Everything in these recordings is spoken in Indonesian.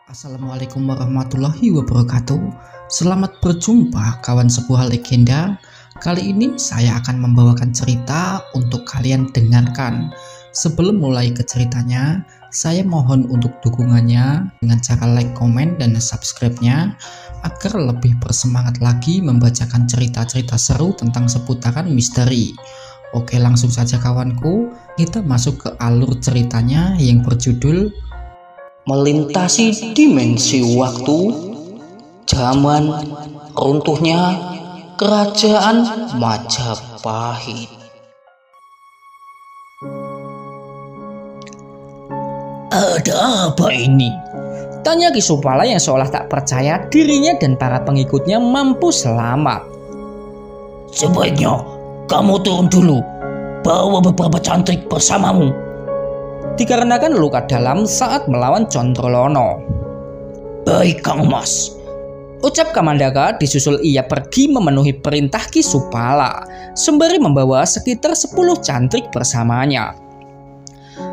Assalamualaikum warahmatullahi wabarakatuh. Selamat berjumpa kawan sebuah legenda. Kali ini saya akan membawakan cerita untuk kalian dengarkan. Sebelum mulai ke ceritanya, saya mohon untuk dukungannya dengan cara like, komen, dan subscribe-nya agar lebih bersemangat lagi membacakan cerita-cerita seru tentang seputaran misteri. Oke, langsung saja kawanku, kita masuk ke alur ceritanya yang berjudul Melintasi dimensi waktu, zaman runtuhnya kerajaan Majapahit. Ada apa ini? Tanya Ki Supala yang seolah tak percaya dirinya dan para pengikutnya mampu selamat. Sebaiknya kamu turun dulu, bawa beberapa cantrik bersamamu. Dikarenakan luka dalam saat melawan Condrolono. Baik Kang Mas, ucap Kamandaka disusul ia pergi memenuhi perintah Ki Supala, sembari membawa sekitar 10 cantrik bersamanya.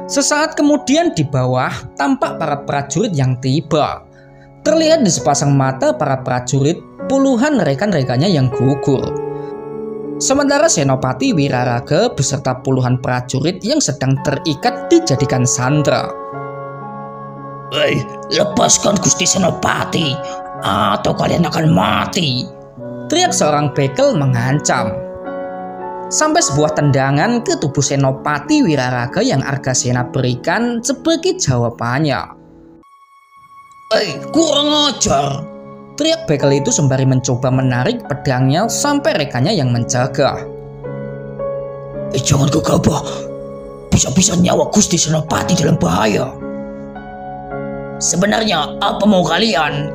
Sesaat kemudian di bawah tampak para prajurit yang tiba. Terlihat di sepasang mata para prajurit puluhan rekan-rekannya yang gugur. Sementara Senopati Wiraraga beserta puluhan prajurit yang sedang terikat dijadikan sandera. Hei, lepaskan Gusti Senopati atau kalian akan mati, teriak seorang bekel mengancam. Sampai sebuah tendangan ke tubuh Senopati Wiraraga yang Argasena berikan sebagai jawabannya. Hei, kurang ajar, teriak bekel itu sembari mencoba menarik pedangnya sampai rekannya yang menjaga. Jangan gegabah, bisa-bisa nyawa Gusti Senopati dalam bahaya. Sebenarnya apa mau kalian?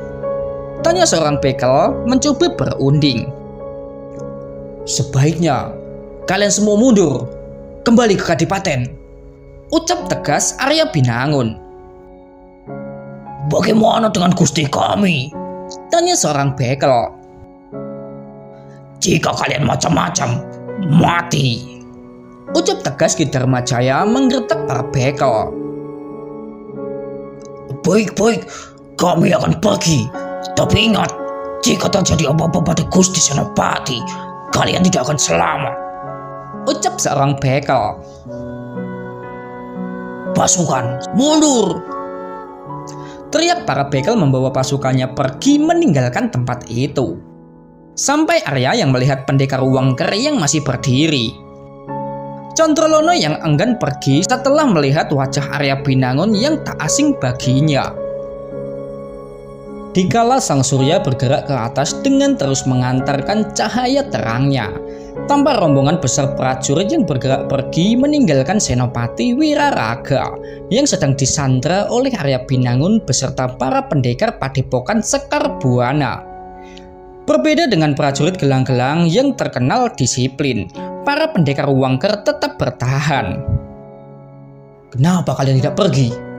Tanya seorang bekel mencoba berunding. Sebaiknya kalian semua mundur, kembali ke Kadipaten, ucap tegas Arya Binangun. Bagaimana dengan Gusti kami? Tanya seorang bekel. Jika kalian macam-macam, mati, ucap tegas Ki Dharmajaya menggertak para bekel. Baik-baik, kami akan pergi. Tapi ingat, jika terjadi apa-apa pada Gusti Senopati, kalian tidak akan selamat, ucap seorang bekel. Pasukan, mundur, teriak para bekel membawa pasukannya pergi meninggalkan tempat itu. Sampai Arya yang melihat pendekar Wangker yang masih berdiri. Condrolono yang enggan pergi setelah melihat wajah Arya Binangun yang tak asing baginya. Dikala sang surya bergerak ke atas dengan terus mengantarkan cahaya terangnya, tampak rombongan besar prajurit yang bergerak pergi meninggalkan Senopati Wiraraga yang sedang disandra oleh Arya Binangun beserta para pendekar Padepokan Sekar Buana. Berbeda dengan prajurit gelang-gelang yang terkenal disiplin, para pendekar Wangker tetap bertahan. Kenapa kalian tidak pergi?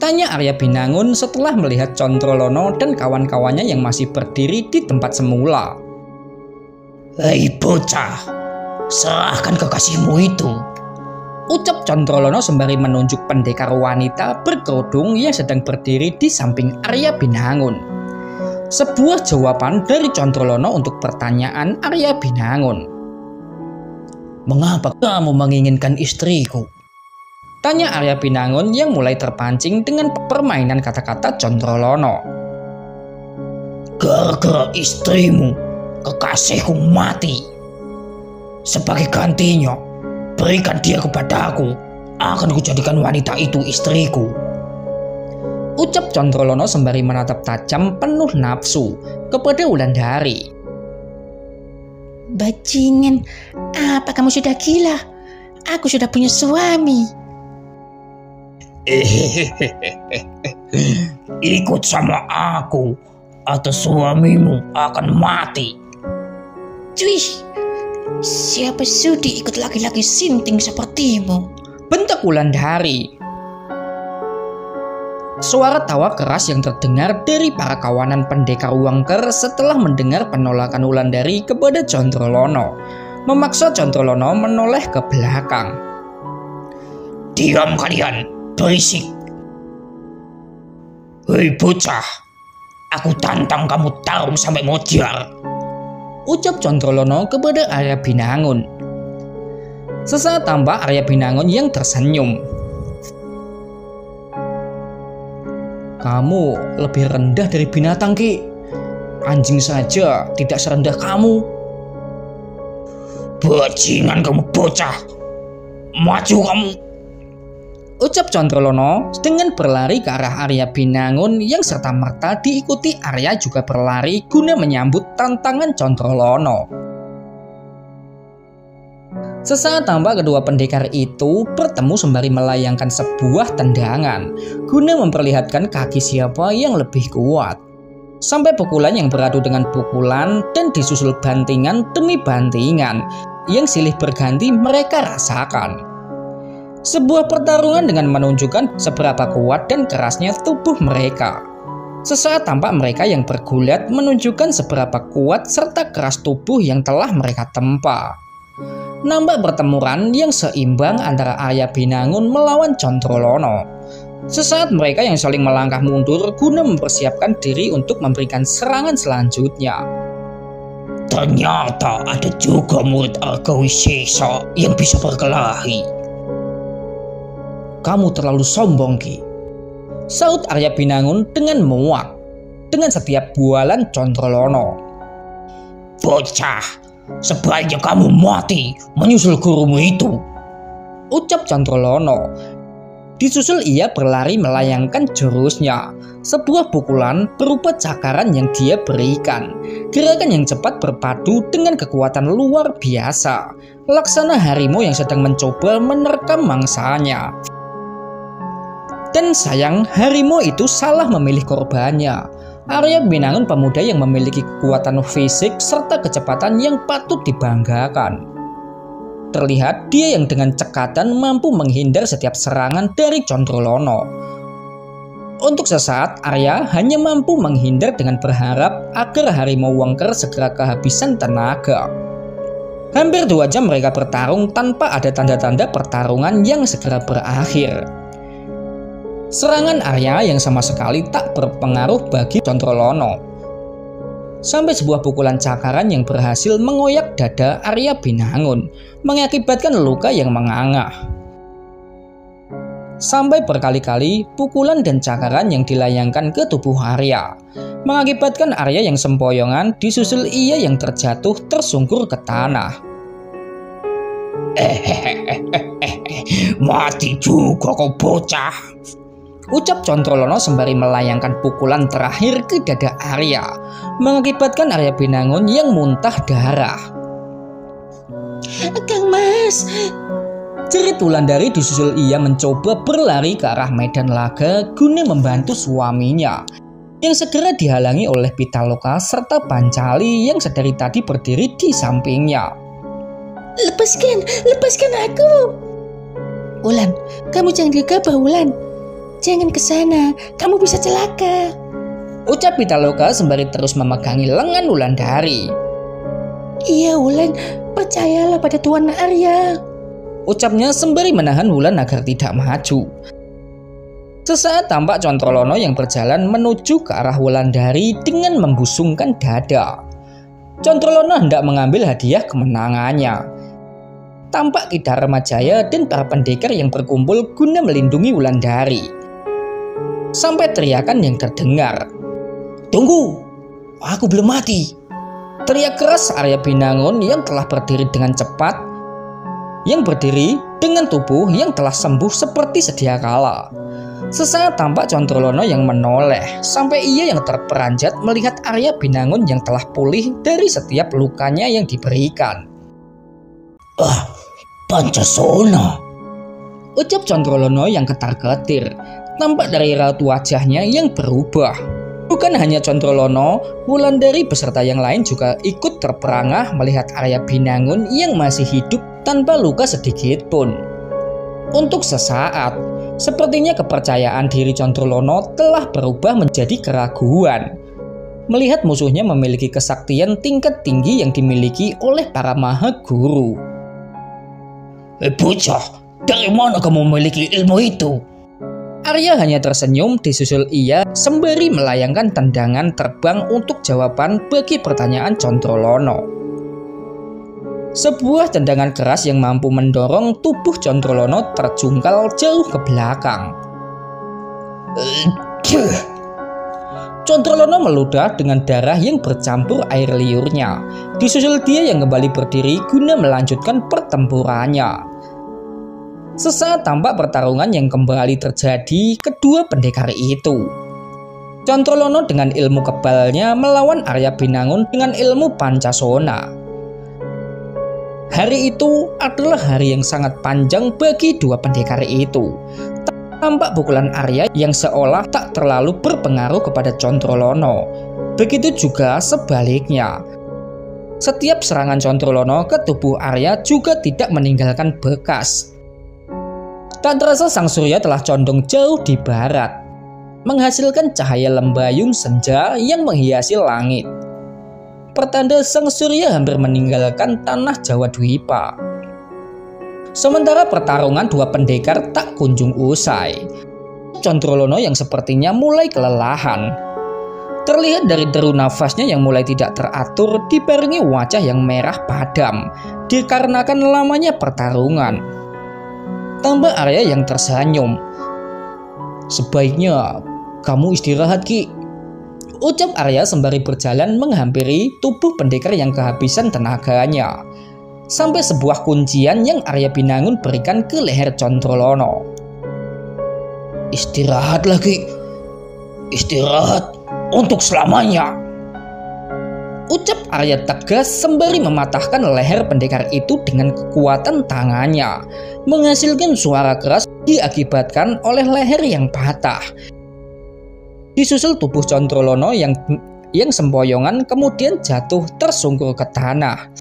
Tanya Arya Binangun setelah melihat Condrolono dan kawan-kawannya yang masih berdiri di tempat semula. Hei bocah, serahkan kekasihmu itu, ucap Condrolono sembari menunjuk pendekar wanita berkerudung yang sedang berdiri di samping Arya Binangun. Sebuah jawaban dari Condrolono untuk pertanyaan Arya Binangun. Mengapa kamu menginginkan istriku? Tanya Arya Binangun yang mulai terpancing dengan permainan kata-kata Condrolono. Gara-gara istrimu, kekasihku mati. Sebagai gantinya, berikan dia kepadaku. Akan kujadikan wanita itu istriku, ucap Condrolono sembari menatap tajam penuh nafsu kepada Wulandari. Bajingan, apa kamu sudah gila? Aku sudah punya suami. Ikut sama aku atau suamimu akan mati. Cuy, siapa sudi ikut laki-laki sinting sepertimu? Bentak Wulandari. Suara tawa keras yang terdengar dari para kawanan pendekar Wangker setelah mendengar penolakan Wulandari kepada Condrolono, memaksa Condrolono menoleh ke belakang. Diam kalian, berisik. Hei bocah, aku tantang kamu tarung sampai mojar, ucap Controlono kepada Arya Binangun. Sesaat tampak Arya Binangun yang tersenyum. Kamu lebih rendah dari binatang, Ki. Anjing saja tidak serendah kamu. Bajingan kamu bocah, maju kamu, ucap Controlono dengan berlari ke arah Arya Binangun yang serta-merta diikuti Arya juga berlari guna menyambut tantangan Controlono. Sesaat tampak kedua pendekar itu bertemu sembari melayangkan sebuah tendangan guna memperlihatkan kaki siapa yang lebih kuat. Sampai pukulan yang beradu dengan pukulan dan disusul bantingan demi bantingan yang silih berganti mereka rasakan. Sebuah pertarungan dengan menunjukkan seberapa kuat dan kerasnya tubuh mereka. Sesaat tampak mereka yang bergulat menunjukkan seberapa kuat serta keras tubuh yang telah mereka tempa. Nampak pertempuran yang seimbang antara Arya Binangun melawan Controlono. Sesaat mereka yang saling melangkah mundur guna mempersiapkan diri untuk memberikan serangan selanjutnya. Ternyata ada juga murid Argawisesa yang bisa berkelahi. Kamu terlalu sombong, Ki, saut Arya Binangun dengan muak dengan setiap bualan Controlono. Bocah, sebaiknya kamu mati menyusul gurumu itu, ucap Controlono. Disusul ia berlari melayangkan jurusnya, sebuah pukulan berupa cakaran yang dia berikan. Gerakan yang cepat berpadu dengan kekuatan luar biasa, laksana harimau yang sedang mencoba menerkam mangsanya. Dan sayang, harimau itu salah memilih korbannya. Arya Binangun pemuda yang memiliki kekuatan fisik serta kecepatan yang patut dibanggakan. Terlihat dia yang dengan cekatan mampu menghindar setiap serangan dari Controlono. Untuk sesaat Arya hanya mampu menghindar dengan berharap agar harimau Wengker segera kehabisan tenaga. Hampir 2 jam mereka bertarung tanpa ada tanda-tanda pertarungan yang segera berakhir. Serangan Arya yang sama sekali tak berpengaruh bagi Controlono. Sampai sebuah pukulan cakaran yang berhasil mengoyak dada Arya Binangun, mengakibatkan luka yang menganga. Sampai berkali-kali pukulan dan cakaran yang dilayangkan ke tubuh Arya, mengakibatkan Arya yang sempoyongan disusul ia yang terjatuh tersungkur ke tanah. Mati juga kau bocah, ucap Controlono sembari melayangkan pukulan terakhir ke dada Arya, mengakibatkan Arya Binangun yang muntah darah. Kang Mas, jerit Wulandari disusul ia mencoba berlari ke arah medan laga guna membantu suaminya yang segera dihalangi oleh Pitaloka serta Pancali yang sedari tadi berdiri di sampingnya. Lepaskan aku. Wulan, kamu jangan gegabah, Wulan. Jangan ke sana, kamu bisa celaka, ucap Pitaloka sembari terus memegangi lengan Wulandari. Iya Wulan, percayalah pada Tuan Arya, ucapnya sembari menahan Wulan agar tidak maju. Sesaat tampak Controlono yang berjalan menuju ke arah Wulandari dengan membusungkan dada. Controlono hendak mengambil hadiah kemenangannya. Tampak Ki Dharmajaya dan para pendekar yang berkumpul guna melindungi Wulandari. Sampai teriakan yang terdengar. Tunggu, aku belum mati, teriak keras Arya Binangun yang telah berdiri dengan cepat, yang berdiri dengan tubuh yang telah sembuh seperti sedia kala. Sesaat tampak Controlono yang menoleh, sampai ia yang terperanjat melihat Arya Binangun yang telah pulih dari setiap lukanya yang diberikan. Pancasona, ucap Controlono yang ketar-ketir. Tampak dari raut wajahnya yang berubah. Bukan hanya Controlono, Wulandari beserta yang lain juga ikut terperangah melihat Arya Binangun yang masih hidup tanpa luka sedikit pun. Untuk sesaat, sepertinya kepercayaan diri Controlono telah berubah menjadi keraguan. Melihat musuhnya memiliki kesaktian tingkat tinggi yang dimiliki oleh para maha guru. Bocah, dari mana kamu memiliki ilmu itu? Arya hanya tersenyum disusul ia sembari melayangkan tendangan terbang untuk jawaban bagi pertanyaan Controlono. Sebuah tendangan keras yang mampu mendorong tubuh Controlono terjungkal jauh ke belakang. Controlono meludah dengan darah yang bercampur air liurnya. Disusul dia yang kembali berdiri guna melanjutkan pertempurannya. Sesaat tampak pertarungan yang kembali terjadi kedua pendekar itu. Controlono dengan ilmu kebalnya melawan Arya Binangun dengan ilmu Pancasona. Hari itu adalah hari yang sangat panjang bagi dua pendekar itu. Tampak pukulan Arya yang seolah tak terlalu berpengaruh kepada Controlono. Begitu juga sebaliknya. Setiap serangan Controlono ke tubuh Arya juga tidak meninggalkan bekas. Tak terasa sang surya telah condong jauh di barat, menghasilkan cahaya lembayung senja yang menghiasi langit. Pertanda sang surya hampir meninggalkan tanah Jawa Dwipa. Sementara pertarungan dua pendekar tak kunjung usai. Controlono yang sepertinya mulai kelelahan. Terlihat dari deru nafasnya yang mulai tidak teratur dibarengi wajah yang merah padam dikarenakan lamanya pertarungan. Tambah Arya yang tersenyum. "Sebaiknya kamu istirahat, Ki," ucap Arya sembari berjalan menghampiri tubuh pendekar yang kehabisan tenaganya. Sampai sebuah kuncian yang Arya Binangun berikan ke leher Controlono. "Istirahatlah, Ki. Istirahat untuk selamanya," ucap Arya tegas sembari mematahkan leher pendekar itu dengan kekuatan tangannya, menghasilkan suara keras diakibatkan oleh leher yang patah. Disusul tubuh Controlono yang sempoyongan kemudian jatuh tersungkur ke tanah.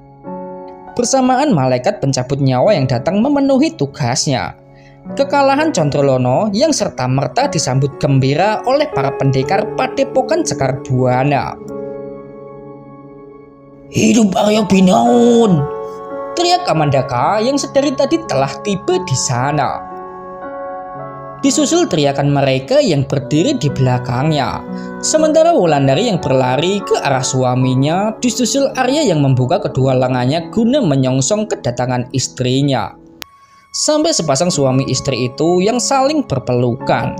Bersamaan malaikat pencabut nyawa yang datang memenuhi tugasnya. Kekalahan Controlono yang serta-merta disambut gembira oleh para pendekar Padepokan Sekar Buana. "Hidup Arya Binangun!" teriak Kamandaka yang sedari tadi telah tiba di sana. Disusul teriakan mereka yang berdiri di belakangnya. Sementara Wulandari yang berlari ke arah suaminya, disusul Arya yang membuka kedua lengannya guna menyongsong kedatangan istrinya. Sampai sepasang suami istri itu yang saling berpelukan.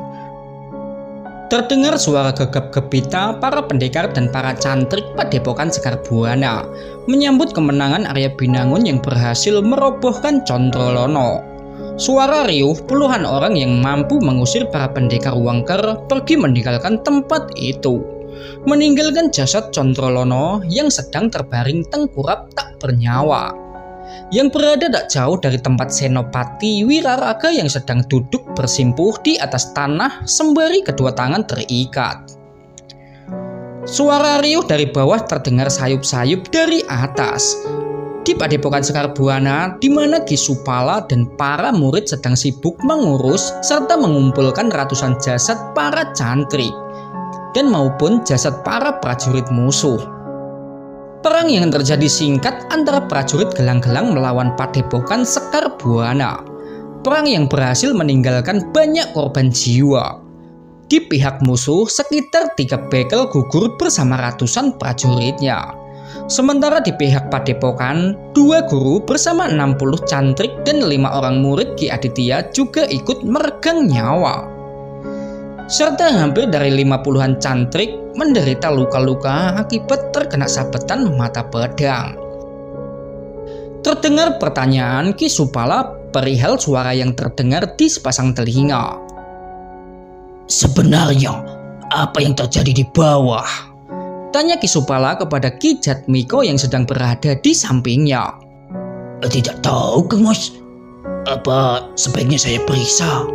Terdengar suara gegap gempita para pendekar dan para cantrik Padepokan Sekar Buana menyambut kemenangan Arya Binangun yang berhasil merobohkan Controlono. Suara riuh puluhan orang yang mampu mengusir para pendekar Wangker pergi meninggalkan tempat itu, meninggalkan jasad Controlono yang sedang terbaring tengkurap tak bernyawa, yang berada tak jauh dari tempat Senopati Wiraraga yang sedang duduk bersimpuh di atas tanah sembari kedua tangan terikat. Suara riuh dari bawah terdengar sayup-sayup dari atas. Di Padepokan Sekar Buana, di mana Ki Supala dan para murid sedang sibuk mengurus serta mengumpulkan ratusan jasad para cantrik dan maupun jasad para prajurit musuh. Perang yang terjadi singkat antara prajurit gelang-gelang melawan Padepokan Sekar Buana. Perang yang berhasil meninggalkan banyak korban jiwa. Di pihak musuh sekitar 3 bekel gugur bersama ratusan prajuritnya. Sementara di pihak Padepokan, 2 guru bersama 60 cantrik dan 5 orang murid Ki Aditya juga ikut meregang nyawa. Serta hampir dari 50-an cantrik menderita luka-luka akibat terkena sabetan mata pedang. Terdengar pertanyaan Ki Supala perihal suara yang terdengar di sepasang telinga. "Sebenarnya apa yang terjadi di bawah?" tanya Ki Supala kepada Ki Jatmiko yang sedang berada di sampingnya. "Tidak tahu, Kang Mas. Apa sebaiknya saya periksa?"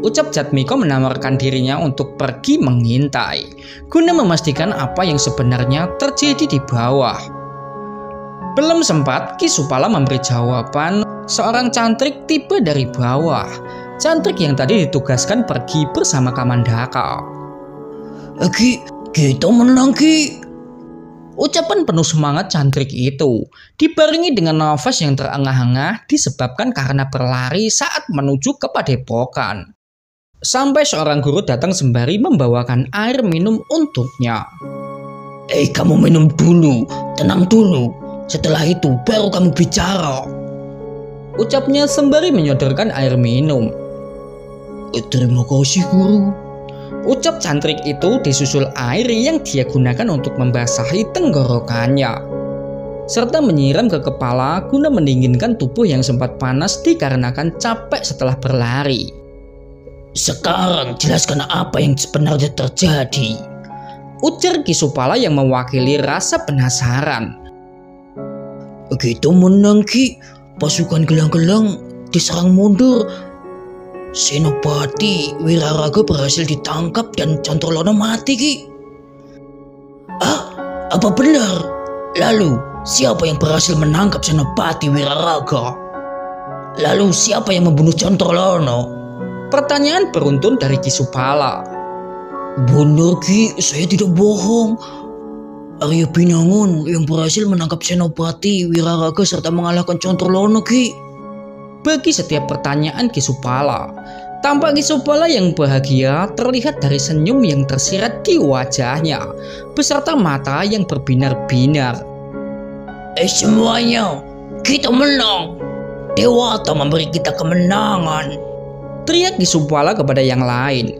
Ucap Jatmiko menawarkan dirinya untuk pergi mengintai, guna memastikan apa yang sebenarnya terjadi di bawah. Belum sempat Ki Supala memberi jawaban, seorang cantrik tiba dari bawah. Cantrik yang tadi ditugaskan pergi bersama Kamandaka. "Ki, kita menang, Ki." Ucapan penuh semangat cantrik itu dibarengi dengan nafas yang terengah-engah disebabkan karena berlari saat menuju ke Padepokan. Sampai seorang guru datang sembari membawakan air minum untuknya. Kamu minum dulu, tenang dulu. Setelah itu baru kamu bicara, ucapnya sembari menyodorkan air minum. Terima kasih guru, ucap cantrik itu disusul air yang dia gunakan untuk membasahi tenggorokannya, serta menyiram ke kepala guna mendinginkan tubuh yang sempat panas dikarenakan capek setelah berlari. Sekarang jelaskan apa yang sebenarnya terjadi, ujar Ki Supala yang mewakili rasa penasaran. Begitu menang Ki, pasukan gelang-gelang diserang mundur. Senopati Wiraraga berhasil ditangkap dan Controlono mati Ki. Apa benar? Lalu siapa yang berhasil menangkap Senopati Wiraraga? Lalu siapa yang membunuh Controlono? Pertanyaan beruntun dari Ki Supala. Benar Ki, saya tidak bohong. Arya Binangun yang berhasil menangkap Senopati Wiraraga serta mengalahkan Controlono Ki. Bagi setiap pertanyaan Ki Supala, tampak Ki Supala yang bahagia terlihat dari senyum yang tersirat di wajahnya, beserta mata yang berbinar-binar. Semuanya, kita menang. Dewata memberi kita kemenangan, teriak Ki Supala kepada yang lain.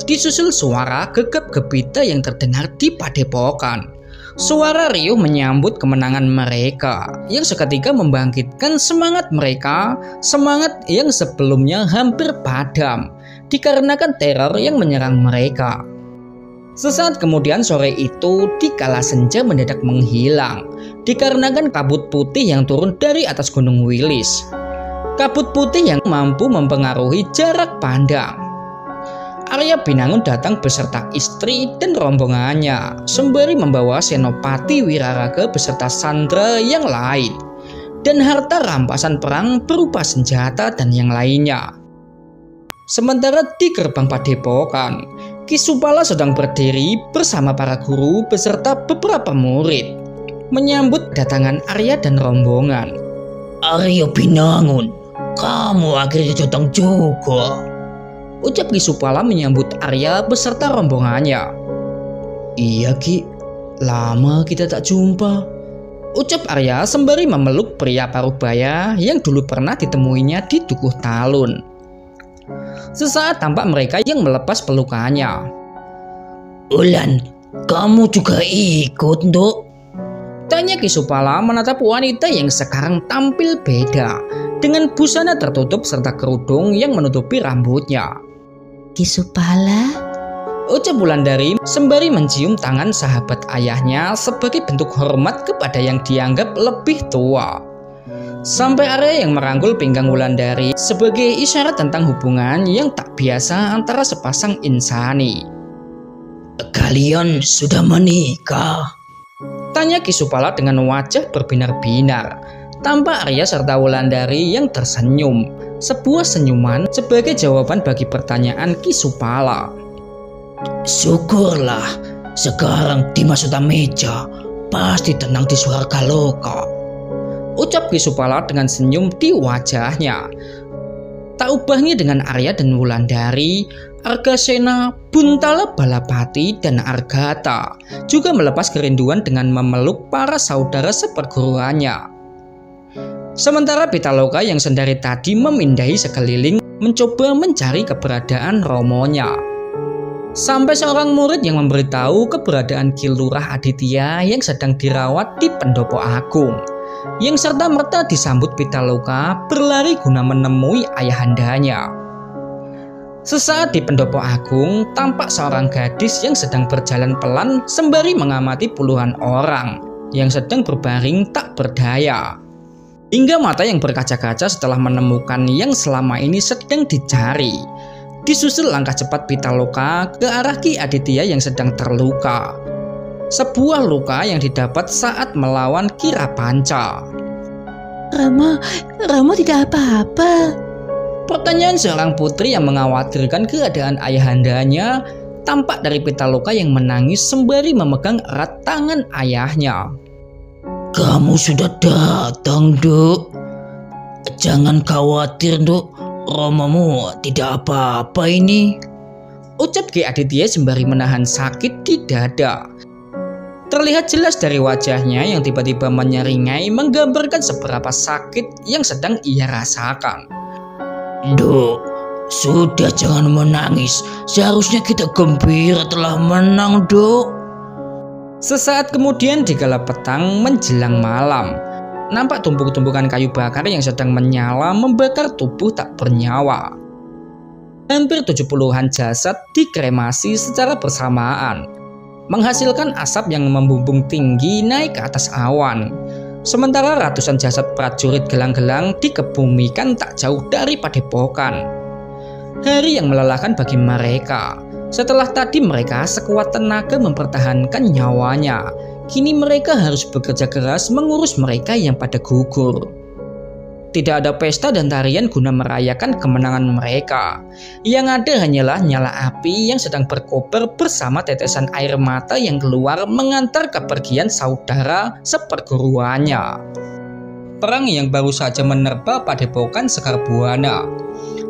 Disusul suara gegap gempita yang terdengar di padepokan. Suara riuh menyambut kemenangan mereka yang seketika membangkitkan semangat mereka, semangat yang sebelumnya hampir padam dikarenakan teror yang menyerang mereka. Sesaat kemudian sore itu di kala senja mendadak menghilang dikarenakan kabut putih yang turun dari atas Gunung Wilis. Kabut putih yang mampu mempengaruhi jarak pandang. Arya Binangun datang beserta istri dan rombongannya sembari membawa Senopati Wiraraga beserta sandera yang lain dan harta rampasan perang berupa senjata dan yang lainnya. Sementara di gerbang padepokan, Ki Supala sedang berdiri bersama para guru beserta beberapa murid menyambut kedatangan Arya dan rombongan. Arya Binangun, kamu akhirnya datang juga, ucap Ki Supala menyambut Arya beserta rombongannya. Iya Ki, lama kita tak jumpa, ucap Arya sembari memeluk pria parubaya yang dulu pernah ditemuinya di Dukuh Talun. Sesaat tampak mereka yang melepas pelukannya. Ulan, kamu juga ikut, Nduk? Tanya Ki Supala menatap wanita yang sekarang tampil beda dengan busana tertutup serta kerudung yang menutupi rambutnya. Ki Supala, ucap Wulandari sembari mencium tangan sahabat ayahnya sebagai bentuk hormat kepada yang dianggap lebih tua. Sampai Arya yang merangkul pinggang Wulandari sebagai isyarat tentang hubungan yang tak biasa antara sepasang insani. Kalian sudah menikah? Tanya Ki Supala dengan wajah berbinar-binar. Tampak Arya serta Wulandari yang tersenyum, sebuah senyuman sebagai jawaban bagi pertanyaan Ki Supala. Syukurlah, sekarang Dimas Utameja pasti tenang di Swargaloka, ucap Ki Supala dengan senyum di wajahnya. Tak ubahnya dengan Arya dan Wulandari, Argasena, Buntala Balapati, dan Argata juga melepas kerinduan dengan memeluk para saudara seperguruannya. Sementara Pitaloka yang sendiri tadi memindahi sekeliling mencoba mencari keberadaan romonya. Sampai seorang murid yang memberitahu keberadaan Ki Lurah Aditya yang sedang dirawat di Pendopo Agung, yang serta-merta disambut Pitaloka berlari guna menemui ayahandanya. Sesaat di Pendopo Agung, tampak seorang gadis yang sedang berjalan pelan sembari mengamati puluhan orang yang sedang berbaring tak berdaya. Hingga mata yang berkaca-kaca setelah menemukan yang selama ini sedang dicari. Disusul langkah cepat Pitaloka ke arah Ki Aditya yang sedang terluka. Sebuah luka yang didapat saat melawan Ki Rapanca. Rama tidak apa-apa. Pertanyaan seorang putri yang mengkhawatirkan keadaan ayahandanya tampak dari Pitaloka yang menangis sembari memegang erat tangan ayahnya. Kamu sudah datang, Duk. Jangan khawatir, Duk. Romomu tidak apa-apa ini. Ucap Ki Aditya sembari menahan sakit di dada. Terlihat jelas dari wajahnya yang tiba-tiba menyeringai menggambarkan seberapa sakit yang sedang ia rasakan. Duk, sudah jangan menangis. Seharusnya kita gembira telah menang, Duk. Sesaat kemudian di kala petang menjelang malam, nampak tumpuk-tumpukan kayu bakar yang sedang menyala membakar tubuh tak bernyawa. Hampir 70-an jasad dikremasi secara bersamaan, menghasilkan asap yang membumbung tinggi naik ke atas awan. Sementara ratusan jasad prajurit gelang-gelang dikebumikan tak jauh dari padepokan. Hari yang melelahkan bagi mereka. Setelah tadi mereka sekuat tenaga mempertahankan nyawanya, kini mereka harus bekerja keras mengurus mereka yang pada gugur. Tidak ada pesta dan tarian guna merayakan kemenangan mereka. Yang ada hanyalah nyala api yang sedang berkobar bersama tetesan air mata yang keluar mengantar kepergian saudara seperguruannya. Perang yang baru saja menerpa padepokan Sekar Buana.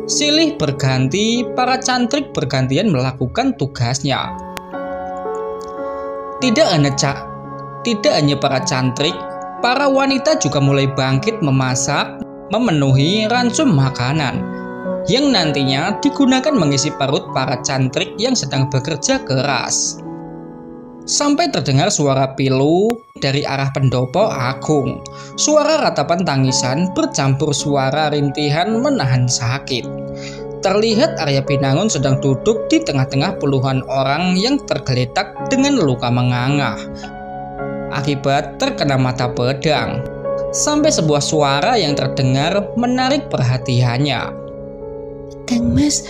Silih berganti, para cantrik bergantian melakukan tugasnya. Tidak hanya para cantrik, para wanita juga mulai bangkit memasak, memenuhi ransum makanan yang nantinya digunakan mengisi perut para cantrik yang sedang bekerja keras. Sampai terdengar suara pilu dari arah pendopo agung. Suara ratapan tangisan bercampur suara rintihan menahan sakit. Terlihat Arya Pinangun sedang duduk di tengah-tengah puluhan orang yang tergeletak dengan luka mengangah akibat terkena mata pedang. Sampai sebuah suara yang terdengar menarik perhatiannya. Kang Mas,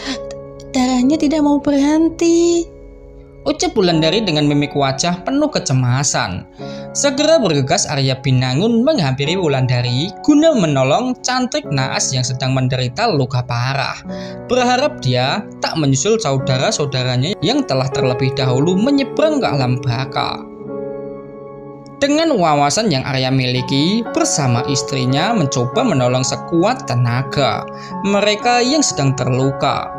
darahnya tidak mau berhenti. Ucap Wulandari dengan mimik wajah penuh kecemasan. Segera bergegas Arya Pinangun menghampiri Wulandari guna menolong cantrik naas yang sedang menderita luka parah. Berharap dia tak menyusul saudara-saudaranya yang telah terlebih dahulu menyeberang ke alam baka. Dengan wawasan yang Arya miliki, bersama istrinya mencoba menolong sekuat tenaga mereka yang sedang terluka.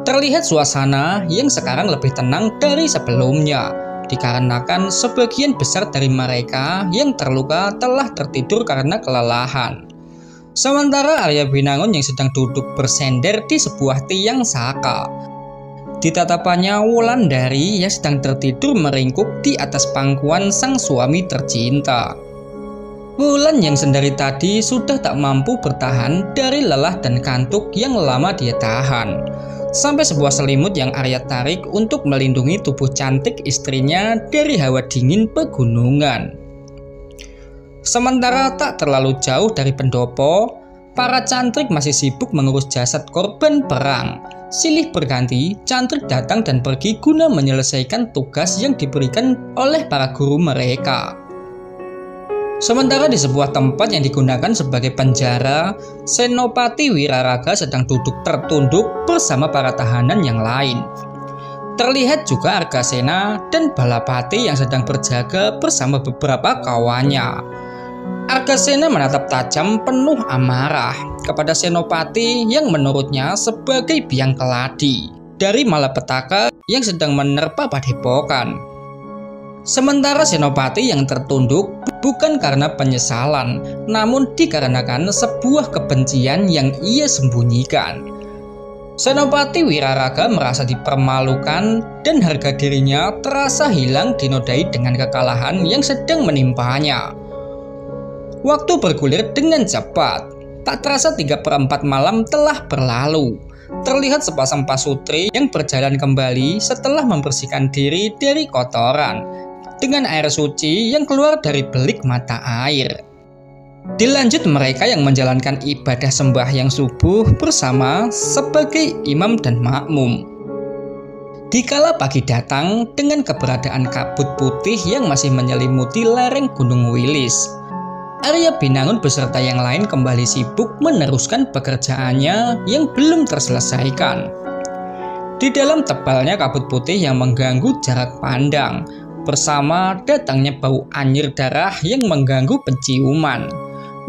Terlihat suasana yang sekarang lebih tenang dari sebelumnya, dikarenakan sebagian besar dari mereka yang terluka telah tertidur karena kelelahan. Sementara Arya Pinangun yang sedang duduk bersender di sebuah tiang saka. Di tatapannya Wulandari yang sedang tertidur meringkuk di atas pangkuan sang suami tercinta. Wulan yang sendiri tadi sudah tak mampu bertahan dari lelah dan kantuk yang lama dia tahan. Sampai sebuah selimut yang Arya tarik untuk melindungi tubuh cantik istrinya dari hawa dingin pegunungan. Sementara tak terlalu jauh dari pendopo, para cantrik masih sibuk mengurus jasad korban perang. Silih berganti, cantrik datang dan pergi guna menyelesaikan tugas yang diberikan oleh para guru mereka. Sementara di sebuah tempat yang digunakan sebagai penjara, Senopati Wiraraga sedang duduk tertunduk bersama para tahanan yang lain. Terlihat juga Argasena dan Balapati yang sedang berjaga bersama beberapa kawannya. Argasena menatap tajam penuh amarah kepada Senopati yang menurutnya sebagai biang keladi dari malapetaka yang sedang menerpa padepokan. Sementara Senopati yang tertunduk bukan karena penyesalan, namun dikarenakan sebuah kebencian yang ia sembunyikan. Senopati Wiraraga merasa dipermalukan dan harga dirinya terasa hilang dinodai dengan kekalahan yang sedang menimpanya. Waktu bergulir dengan cepat. Tak terasa 3/4 malam telah berlalu. Terlihat sepasang pasutri yang berjalan kembali setelah membersihkan diri dari kotoran dengan air suci yang keluar dari belik mata air. Dilanjut mereka yang menjalankan ibadah sembahyang subuh bersama sebagai imam dan makmum. Dikala pagi datang dengan keberadaan kabut putih yang masih menyelimuti lereng Gunung Wilis, Arya Pinangun beserta yang lain kembali sibuk meneruskan pekerjaannya yang belum terselesaikan. Di dalam tebalnya kabut putih yang mengganggu jarak pandang, bersama datangnya bau anyir darah yang mengganggu penciuman,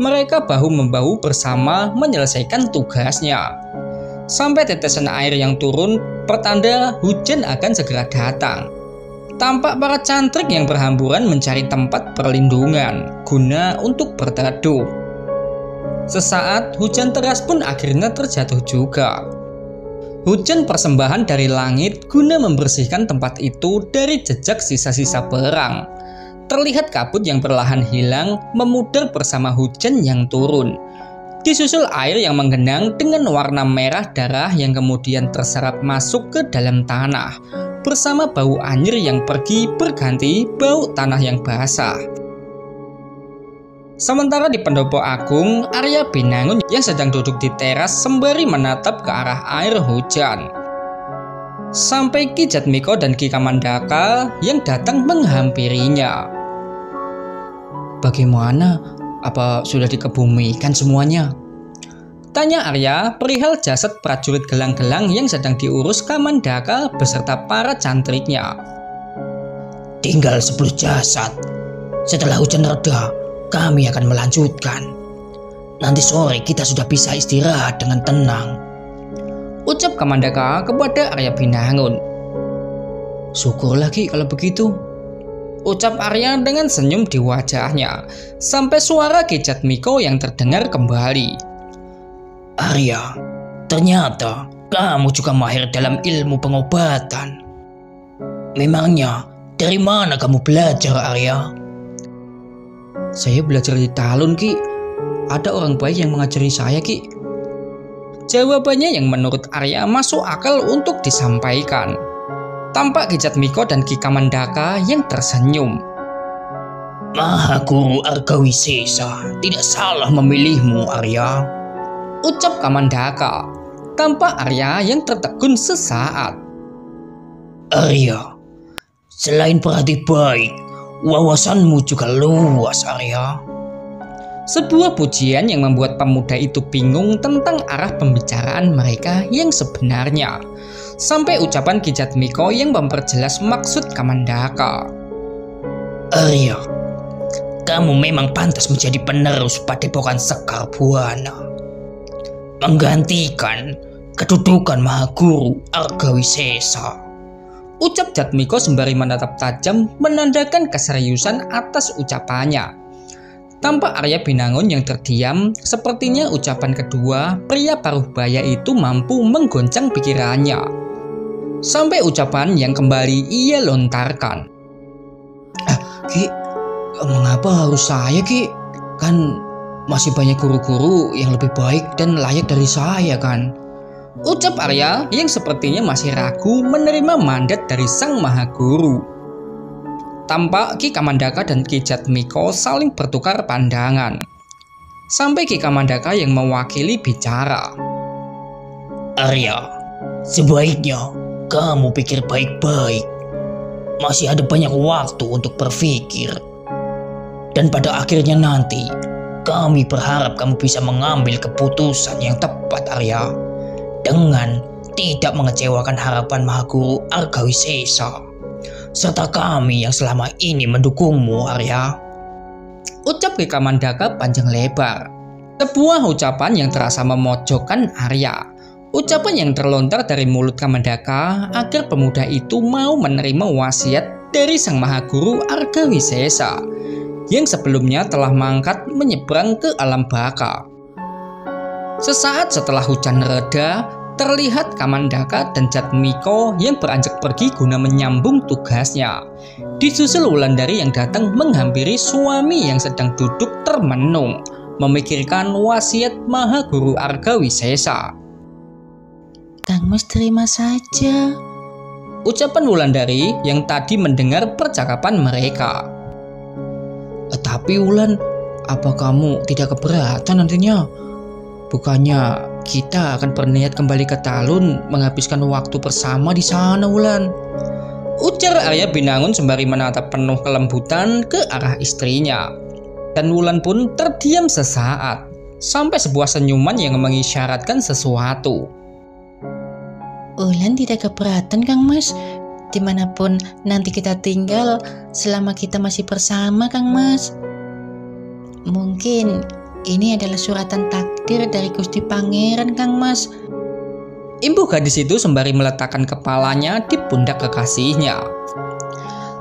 mereka bahu-membahu bersama menyelesaikan tugasnya. Sampai tetesan air yang turun pertanda hujan akan segera datang. Tampak para cantrik yang berhamburan mencari tempat perlindungan guna untuk berteduh. Sesaat hujan deras pun akhirnya terjatuh juga. Hujan persembahan dari langit guna membersihkan tempat itu dari jejak sisa-sisa perang. Terlihat kabut yang perlahan hilang memudar bersama hujan yang turun. Disusul air yang menggenang dengan warna merah darah yang kemudian terserap masuk ke dalam tanah bersama bau anyir yang pergi berganti bau tanah yang basah. Sementara di pendopo agung, Arya Binangun yang sedang duduk di teras sembari menatap ke arah air hujan. Sampai Ki Jatmiko dan Ki Kamandaka yang datang menghampirinya. Bagaimana? Apa sudah dikebumikan semuanya? Tanya Arya perihal jasad prajurit gelang-gelang yang sedang diurus Kamandaka beserta para cantriknya. Tinggal 10 jasad. Setelah hujan reda, kami akan melanjutkan. Nanti sore kita sudah bisa istirahat dengan tenang, ucap Kamandaka kepada Arya Binangun. Syukur lagi kalau begitu, ucap Arya dengan senyum di wajahnya, sampai suara Ki Jatmiko yang terdengar kembali. Arya, ternyata kamu juga mahir dalam ilmu pengobatan. Memangnya dari mana kamu belajar, Arya? Saya belajar di Talun, Ki. Ada orang baik yang mengajari saya, Ki. Jawabannya yang menurut Arya masuk akal untuk disampaikan. Tampak Ki Jatmiko dan Ki Kamandaka yang tersenyum. Mahaguru Argawisesa tidak salah memilihmu, Arya, ucap Kamandaka. Tampak Arya yang tertegun sesaat. Arya, selain perhati baik, wawasanmu juga luas, Arya. Sebuah pujian yang membuat pemuda itu bingung tentang arah pembicaraan mereka yang sebenarnya. Sampai ucapan Ki Jatmiko yang memperjelas maksud Kamandaka. Arya, kamu memang pantas menjadi penerus Padepokan Sekar Buana, menggantikan kedudukan Mahaguru Argawisesa, ucap Jatmiko sembari menatap tajam menandakan keseriusan atas ucapannya. Tampak Arya Binangun yang terdiam, sepertinya ucapan kedua pria paruh baya itu mampu menggoncang pikirannya. Sampai ucapan yang kembali ia lontarkan. Ki, mengapa harus saya, Ki? Kan masih banyak guru-guru yang lebih baik dan layak dari saya, kan? Ucap Arya yang sepertinya masih ragu menerima mandat dari sang Mahaguru. Tampak Ki Kamandaka dan Ki Jatmiko saling bertukar pandangan. Sampai Ki Kamandaka yang mewakili bicara. Arya, sebaiknya kamu pikir baik-baik. Masih ada banyak waktu untuk berpikir. Dan pada akhirnya nanti, kami berharap kamu bisa mengambil keputusan yang tepat, Arya, dengan tidak mengecewakan harapan Mahaguru Argawisesa serta kami yang selama ini mendukungmu, Arya, ucap Ki Kamandaka panjang lebar. Sebuah ucapan yang terasa memojokkan Arya. Ucapan yang terlontar dari mulut Kamandaka agar pemuda itu mau menerima wasiat dari sang Mahaguru Argawisesa yang sebelumnya telah mangkat menyeberang ke alam baka. Sesaat setelah hujan reda, terlihat Kamandaka dan Jatmiko yang beranjak pergi guna menyambung tugasnya. Disusul Wulandari yang datang menghampiri suami yang sedang duduk termenung, memikirkan wasiat Mahaguru Argawisesa. Kang Mas terima saja, ucapan Wulandari yang tadi mendengar percakapan mereka. Tapi Wulan, apa kamu tidak keberatan nantinya? Bukannya kita akan berniat kembali ke Talun menghabiskan waktu bersama di sana, Wulan? Ujar Arya Binangun sembari menatap penuh kelembutan ke arah istrinya. Dan Wulan pun terdiam sesaat, sampai sebuah senyuman yang mengisyaratkan sesuatu. Wulan tidak keberatan, Kang Mas. Dimanapun nanti kita tinggal selama kita masih bersama, Kang Mas. Mungkin Ini adalah suratan takdir dari Gusti Pangeran, Kang Mas. Imbuh gadis itu sembari meletakkan kepalanya di pundak kekasihnya.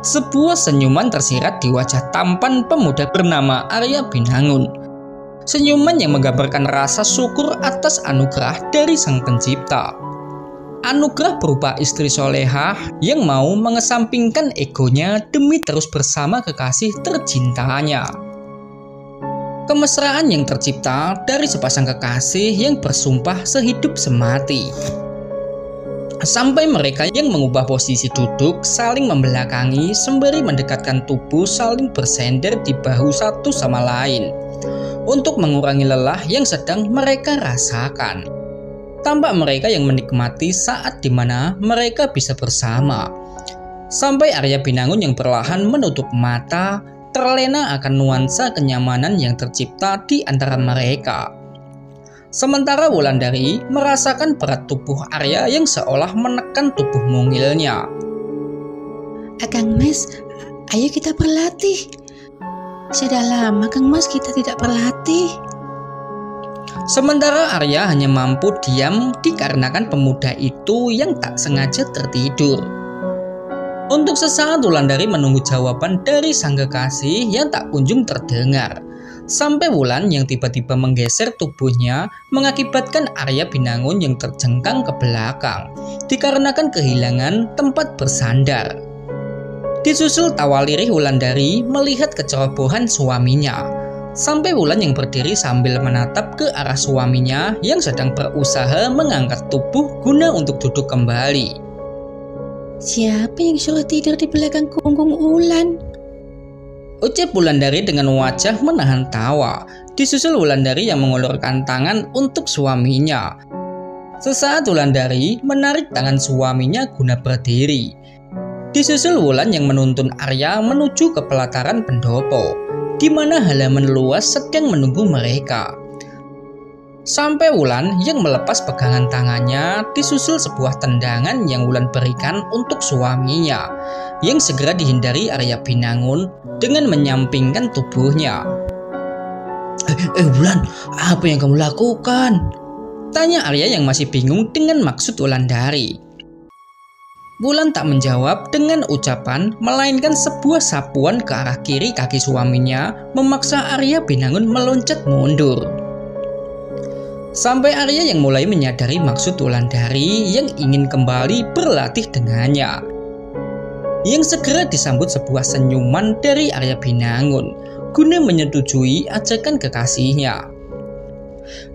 Sebuah senyuman tersirat di wajah tampan pemuda bernama Arya Binangun. Senyuman yang menggambarkan rasa syukur atas anugerah dari Sang Pencipta. Anugerah berupa istri solehah yang mau mengesampingkan egonya demi terus bersama kekasih tercintanya. Kemesraan yang tercipta dari sepasang kekasih yang bersumpah sehidup semati. Sampai mereka yang mengubah posisi duduk saling membelakangi sembari mendekatkan tubuh saling bersender di bahu satu sama lain untuk mengurangi lelah yang sedang mereka rasakan. Tampak mereka yang menikmati saat dimana mereka bisa bersama. Sampai Arya Binangun yang perlahan menutup mata terlena akan nuansa kenyamanan yang tercipta di antara mereka. Sementara Wulandari merasakan berat tubuh Arya yang seolah menekan tubuh mungilnya. Kang Mas, ayo kita berlatih. Sudah lama Kang Mas kita tidak berlatih. Sementara Arya hanya mampu diam dikarenakan pemuda itu yang tak sengaja tertidur. Untuk sesaat Wulandari menunggu jawaban dari sang kekasih yang tak kunjung terdengar. Sampai Wulan yang tiba-tiba menggeser tubuhnya mengakibatkan Arya Binangun yang terjengkang ke belakang dikarenakan kehilangan tempat bersandar. Disusul tawa lirih Wulandari melihat kecerobohan suaminya. Sampai Wulan yang berdiri sambil menatap ke arah suaminya yang sedang berusaha mengangkat tubuh guna untuk duduk kembali. Siapa yang suruh tidur di belakang punggung Wulan? Ucap Wulandari dengan wajah menahan tawa. Disusul Wulandari yang mengulurkan tangan untuk suaminya. Sesaat Wulandari menarik tangan suaminya guna berdiri. Disusul Wulan yang menuntun Arya menuju ke pelataran pendopo, di mana halaman luas sedang menunggu mereka. Sampai Wulan yang melepas pegangan tangannya, disusul sebuah tendangan yang Wulan berikan untuk suaminya, yang segera dihindari Arya Binangun dengan menyampingkan tubuhnya. Wulan, apa yang kamu lakukan? Tanya Arya yang masih bingung dengan maksud Wulandari. Wulan tak menjawab dengan ucapan, melainkan sebuah sapuan ke arah kiri kaki suaminya memaksa Arya Binangun meloncat mundur. Sampai Arya yang mulai menyadari maksud Wulandari yang ingin kembali berlatih dengannya. Yang segera disambut sebuah senyuman dari Arya Binangun guna menyetujui ajakan kekasihnya.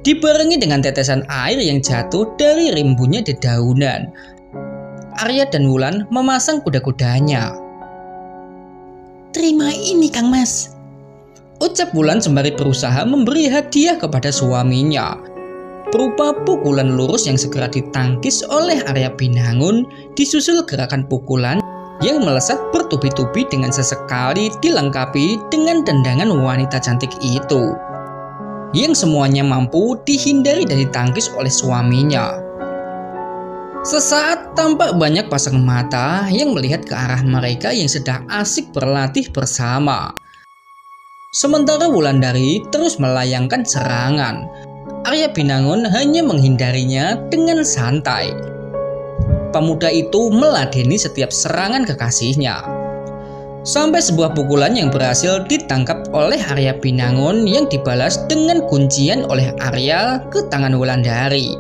Dibarengi dengan tetesan air yang jatuh dari rimbunnya dedaunan, Arya dan Wulan memasang kuda-kudanya. Terima ini Kang Mas, ucap Wulan sembari berusaha memberi hadiah kepada suaminya, berupa pukulan lurus yang segera ditangkis oleh Arya Binangun, disusul gerakan pukulan yang melesat bertubi-tubi dengan sesekali dilengkapi dengan tendangan wanita cantik itu, yang semuanya mampu dihindari dan ditangkis oleh suaminya. Sesaat tampak banyak pasang mata yang melihat ke arah mereka yang sedang asik berlatih bersama. Sementara Wulandari terus melayangkan serangan, Arya Binangun hanya menghindarinya dengan santai. Pemuda itu meladeni setiap serangan kekasihnya. Sampai sebuah pukulan yang berhasil ditangkap oleh Arya Binangun yang dibalas dengan kuncian oleh Arya ke tangan Wulandari,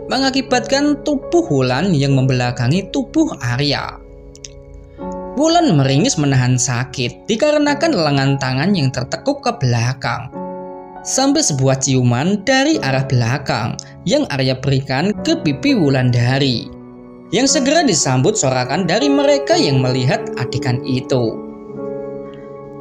mengakibatkan tubuh Wulan yang membelakangi tubuh Arya. Wulan meringis menahan sakit dikarenakan lengan tangan yang tertekuk ke belakang. Sampai sebuah ciuman dari arah belakang yang Arya berikan ke pipi Wulandari, yang segera disambut sorakan dari mereka yang melihat adegan itu.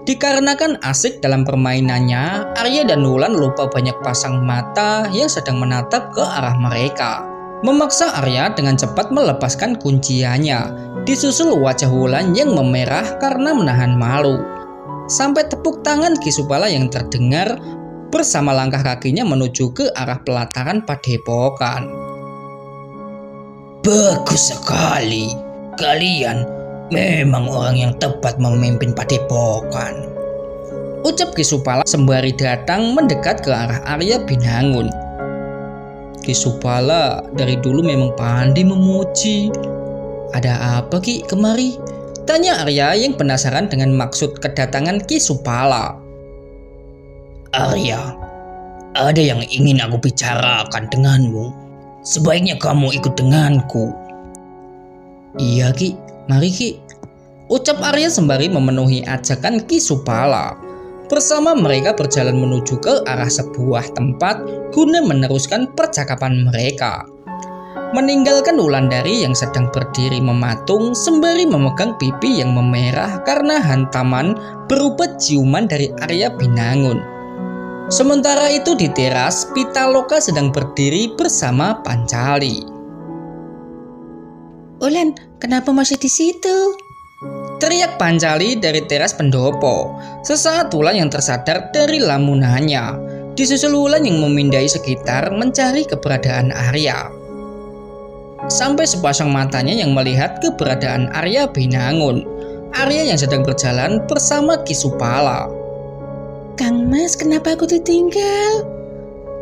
Dikarenakan asik dalam permainannya, Arya dan Wulan lupa banyak pasang mata yang sedang menatap ke arah mereka, memaksa Arya dengan cepat melepaskan kunciannya, disusul wajah Wulan yang memerah karena menahan malu. Sampai tepuk tangan Ki Supala yang terdengar bersama langkah kakinya menuju ke arah pelataran padepokan. Bagus sekali. Kalian memang orang yang tepat memimpin padepokan. ucap Ki Supala sembari datang mendekat ke arah Arya Binangun. Ki Supala dari dulu memang pandai memuji. Ada apa Ki kemari? Tanya Arya yang penasaran dengan maksud kedatangan Ki Supala. Arya, ada yang ingin aku bicarakan denganmu. Sebaiknya kamu ikut denganku. Iya Ki, mari Ki, ucap Arya sembari memenuhi ajakan Ki Supala. Bersama mereka berjalan menuju ke arah sebuah tempat guna meneruskan percakapan mereka. Meninggalkan Wulandari yang sedang berdiri mematung sembari memegang pipi yang memerah karena hantaman berupa ciuman dari Arya Binangun. Sementara itu di teras, Pitaloka sedang berdiri bersama Pancali. Wulan, kenapa masih di situ? Teriak Pancali dari teras pendopo. Sesaat Wulan yang tersadar dari lamunannya. Disusul Wulan yang memindai sekitar mencari keberadaan Arya. Sampai sepasang matanya yang melihat keberadaan Arya Binangun. Arya yang sedang berjalan bersama Ki Supala. Kang Mas, kenapa aku ditinggal?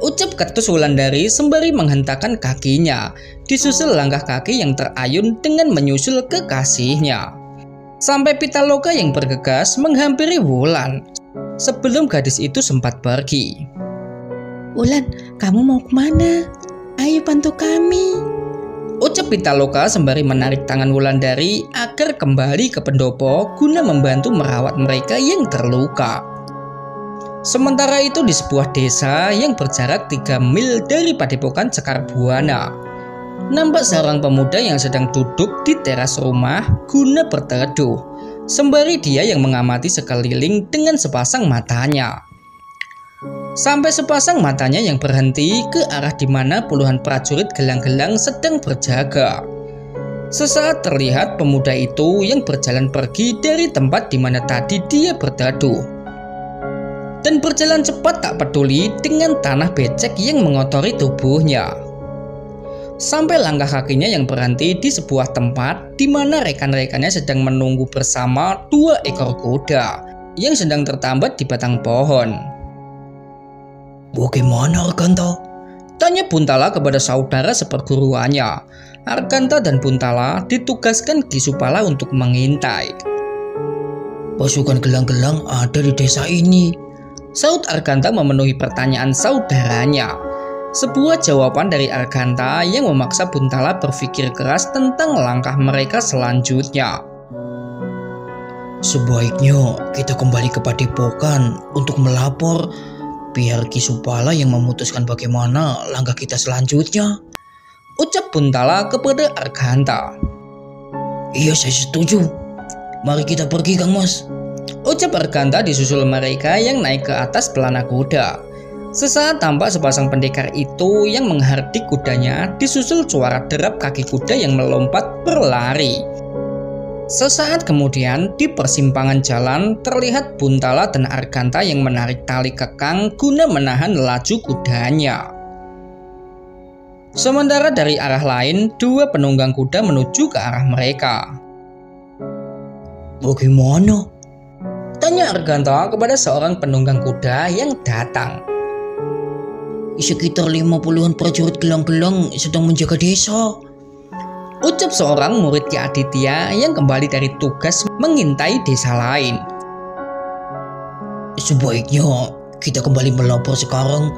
Ucap ketus Wulandari sembari menghentakkan kakinya. Disusul langkah kaki yang terayun dengan menyusul kekasihnya. Sampai Pitaloka yang bergegas menghampiri Wulan sebelum gadis itu sempat pergi. Wulan, kamu mau kemana? Ayo bantu kami. Ucap Pitaloka sembari menarik tangan Wulandari agar kembali ke pendopo guna membantu merawat mereka yang terluka. Sementara itu di sebuah desa yang berjarak 3 mil dari Padepokan Cekar Buana, nampak seorang pemuda yang sedang duduk di teras rumah guna berteduh, sembari dia yang mengamati sekeliling dengan sepasang matanya. Sampai sepasang matanya yang berhenti ke arah di mana puluhan prajurit gelang-gelang sedang berjaga. Sesaat terlihat pemuda itu yang berjalan pergi dari tempat di mana tadi dia berteduh, dan berjalan cepat tak peduli dengan tanah becek yang mengotori tubuhnya. Sampai langkah kakinya yang berhenti di sebuah tempat di mana rekan-rekannya sedang menunggu bersama 2 ekor kuda yang sedang tertambat di batang pohon. Bagaimana Arkanta? Tanya Buntala kepada saudara seperguruannya. Arkanta dan Buntala ditugaskan Ki Supala untuk mengintai. Pasukan gelang-gelang ada di desa ini. Saud Arkanta memenuhi pertanyaan saudaranya. Sebuah jawaban dari Arkanta yang memaksa Buntala berpikir keras tentang langkah mereka selanjutnya. Sebaiknya kita kembali ke Padepokan untuk melapor, biar Ki Supala yang memutuskan bagaimana langkah kita selanjutnya. Ucap Buntala kepada Arkanta. Iya, saya setuju. Mari kita pergi, Kang Mas. Ucap Arkanta disusul mereka yang naik ke atas pelana kuda. Sesaat tampak sepasang pendekar itu yang menghardik kudanya disusul suara derap kaki kuda yang melompat berlari. Sesaat kemudian di persimpangan jalan terlihat Buntala dan Arkanta yang menarik tali kekang guna menahan laju kudanya. Sementara dari arah lain 2 penunggang kuda menuju ke arah mereka. Bagaimana? Tanya Arkanta kepada seorang penunggang kuda yang datang. Sekitar 50-an prajurit gelang-gelang sedang menjaga desa. Ucap seorang murid Ki Aditya yang kembali dari tugas mengintai desa lain. Sebaiknya kita kembali melapor sekarang.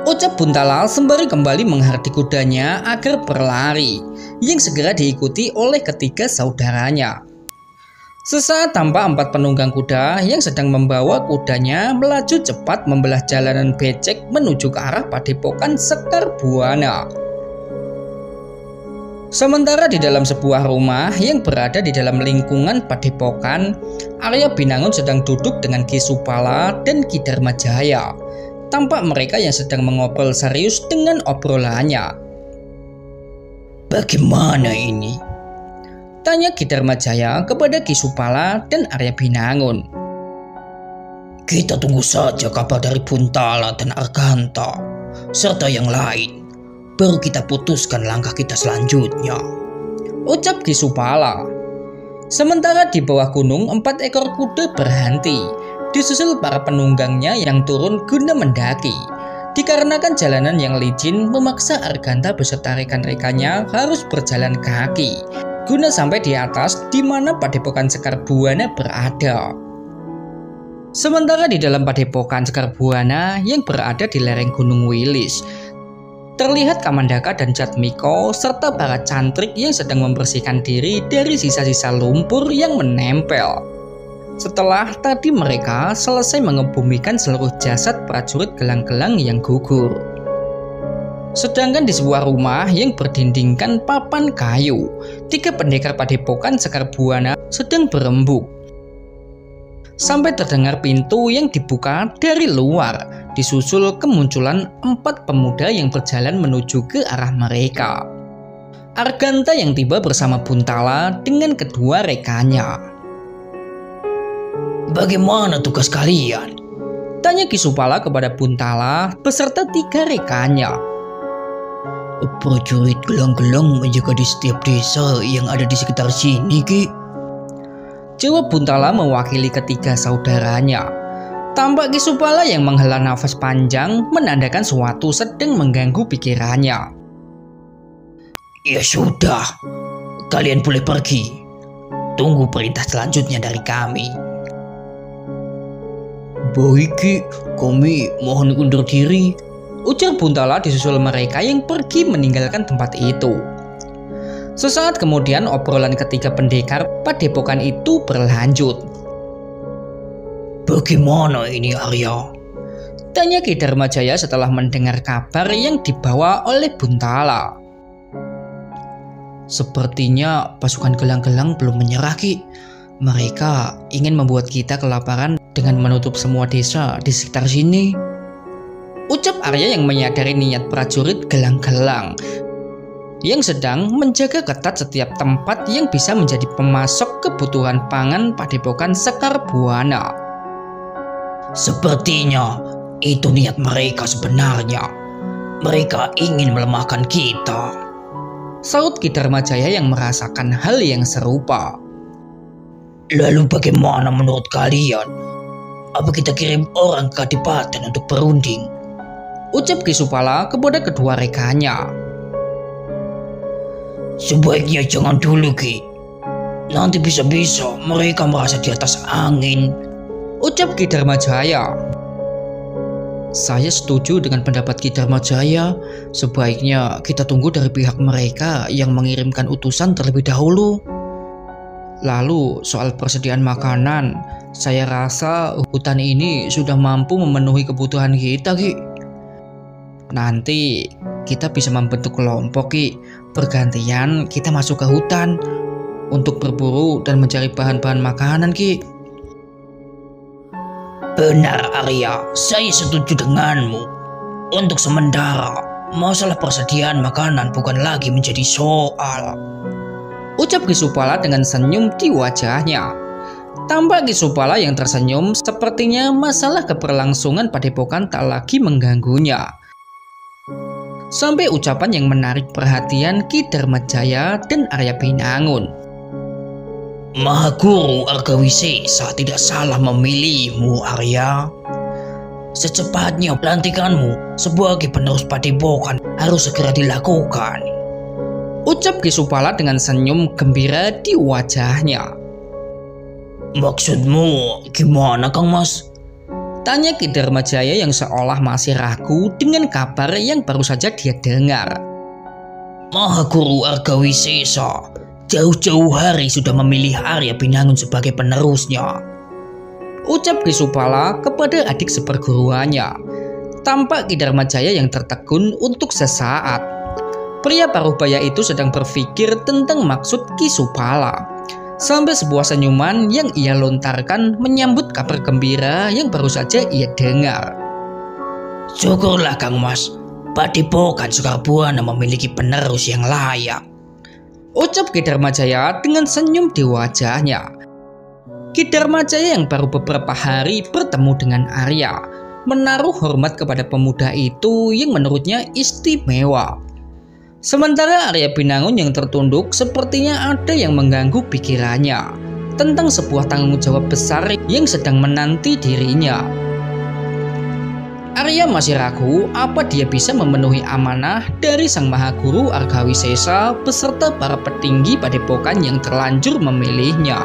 Ucap Buntala sembari kembali menghardik kudanya agar berlari, yang segera diikuti oleh ketiga saudaranya. Sesaat tampak 4 penunggang kuda yang sedang membawa kudanya melaju cepat membelah jalanan becek menuju ke arah Padepokan Cekar Buana. Sementara di dalam sebuah rumah yang berada di dalam lingkungan Padepokan, Arya Binangun sedang duduk dengan Ki Supala dan Ki Dharmajaya. Tampak mereka yang sedang mengobrol serius dengan obrolannya. Bagaimana ini? Tanya Ki Dharmajaya kepada Ki Supala dan Arya Binangun. Kita tunggu saja kabar dari Buntala dan Arkanta serta yang lain, baru kita putuskan langkah kita selanjutnya. Ucap Ki Supala. Sementara di bawah gunung 4 ekor kuda berhenti. disusul para penunggangnya yang turun guna mendaki. Dikarenakan jalanan yang licin memaksa Arganta beserta rekan-rekannya harus berjalan kaki guna sampai di atas di mana Padepokan Sekar Buana berada. Sementara di dalam Padepokan Sekar Buana yang berada di lereng Gunung Wilis, terlihat Kamandaka dan Jatmiko serta para cantrik yang sedang membersihkan diri dari sisa-sisa lumpur yang menempel. Setelah tadi mereka selesai mengebumikan seluruh jasad prajurit gelang-gelang yang gugur. Sedangkan di sebuah rumah yang berdindingkan papan kayu, 3 pendekar Padepokan Sekar Buana sedang berembuk. Sampai terdengar pintu yang dibuka dari luar, disusul kemunculan 4 pemuda yang berjalan menuju ke arah mereka. Arganta yang tiba bersama Buntala dengan kedua rekannya. Bagaimana tugas kalian? Tanya Kisupala kepada Buntala beserta 3 rekannya. Prajurit gelang-gelang menjaga di setiap desa yang ada di sekitar sini, Ki. Jawab Buntala mewakili ketiga saudaranya. Tampak Kisupala yang menghela nafas panjang menandakan sesuatu sedang mengganggu pikirannya. Ya sudah, kalian boleh pergi. Tunggu perintah selanjutnya dari kami. Baik, Ki, kami mohon undur diri, ujar Buntala disusul mereka yang pergi meninggalkan tempat itu. Sesaat kemudian obrolan ketiga pendekar Padepokan itu berlanjut. Bagaimana ini, Arya? Tanya Ki Dharmajaya setelah mendengar kabar yang dibawa oleh Buntala. Sepertinya pasukan gelang-gelang belum menyerah, Ki. Mereka ingin membuat kita kelaparan dengan menutup semua desa di sekitar sini. Ucap Arya yang menyadari niat prajurit gelang-gelang yang sedang menjaga ketat setiap tempat yang bisa menjadi pemasok kebutuhan pangan Padepokan Sekar Buana. Sepertinya itu niat mereka sebenarnya. Mereka ingin melemahkan kita. Saut Ki Dharmajaya yang merasakan hal yang serupa. Lalu bagaimana menurut kalian? Apa kita kirim orang ke Kadipaten untuk berunding? Ucap Kisupala kepada kedua rekannya. Sebaiknya jangan dulu, Ki. Nanti bisa-bisa mereka merasa di atas angin. Ucap Ki Dharmajaya. Saya setuju dengan pendapat Ki Dharmajaya. Sebaiknya kita tunggu dari pihak mereka yang mengirimkan utusan terlebih dahulu. Lalu soal persediaan makanan, saya rasa hutan ini sudah mampu memenuhi kebutuhan kita, Ki. Nanti kita bisa membentuk kelompok, Ki. Bergantian kita masuk ke hutan untuk berburu dan mencari bahan-bahan makanan, Ki. Benar, Arya. Saya setuju denganmu. Untuk sementara, masalah persediaan makanan bukan lagi menjadi soal. Ucap Kisupala dengan senyum di wajahnya. Tampak Kisupala yang tersenyum sepertinya masalah keberlangsungan Padepokan tak lagi mengganggunya. Sampai ucapan yang menarik perhatian Ki Dharmajaya dan Arya Binangun. Mahaguru Argawisesa tidak salah memilihmu, Arya. Secepatnya pelantikanmu sebagai penerus Padepokan harus segera dilakukan. Ucap Kisupala dengan senyum gembira di wajahnya. Maksudmu gimana, Kang Mas? Tanya Ki Dharmajaya yang seolah masih ragu dengan kabar yang baru saja dia dengar. Mahaguru Argawisesa jauh-jauh hari sudah memilih Arya Binangun sebagai penerusnya. Ucap Kisupala kepada adik seperguruannya. Tampak Ki Dharmajaya yang tertegun untuk sesaat. Pria Parubaya itu sedang berpikir tentang maksud Kisupala. Sampai sebuah senyuman yang ia lontarkan menyambut kabar gembira yang baru saja ia dengar. Syukurlah, Kang Mas. Padepokan Sekar Buana memiliki penerus yang layak. Ucap Ki Dharmajaya dengan senyum di wajahnya. Ki Dharmajaya yang baru beberapa hari bertemu dengan Arya menaruh hormat kepada pemuda itu yang menurutnya istimewa. Sementara Arya Binangun yang tertunduk sepertinya ada yang mengganggu pikirannya. tentang sebuah tanggung jawab besar yang sedang menanti dirinya. Arya masih ragu apa dia bisa memenuhi amanah dari Sang Maha Guru Argawisesa beserta para petinggi padepokan yang terlanjur memilihnya.